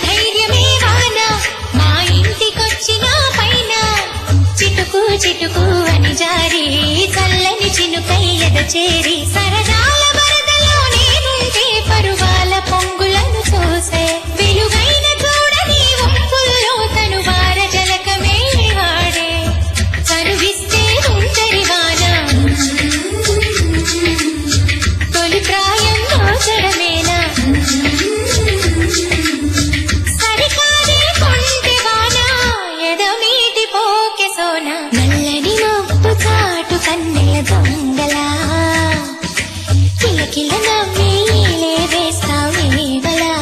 ధైర్యమే వాన మా ఇంటికొచ్చిన పైన చిటుకు చిటుకు అని జారి చల్లని చినుకై ఎదచేరి సరదాల వరదలో నేనుంటే పరువాల పొంగులను చూసే వెలుగైన చూడని వంపుల్లో తను వార జలకమే వాడే కనువిస్తే ఉంటరి వాన తొలి ప్రాయంలో చెడమేనా సరికాదే కొంటె వాన ఎదమీటి పోకె సోన నల్లని నొప్పు చాటు కన్నెల దొంగలా కిలకిల నవ్వి వేస్తావేవలా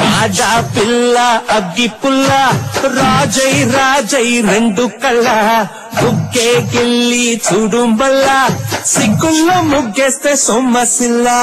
రాజా పిల్ల అగ్గి పుల్ల రాజై రాజై రెండు కళ్ళ బుక్కే గిల్లి చూడుంబల్లా సిగ్గుల్లో ముగ్గేస్తే సొమ్మసిల్లా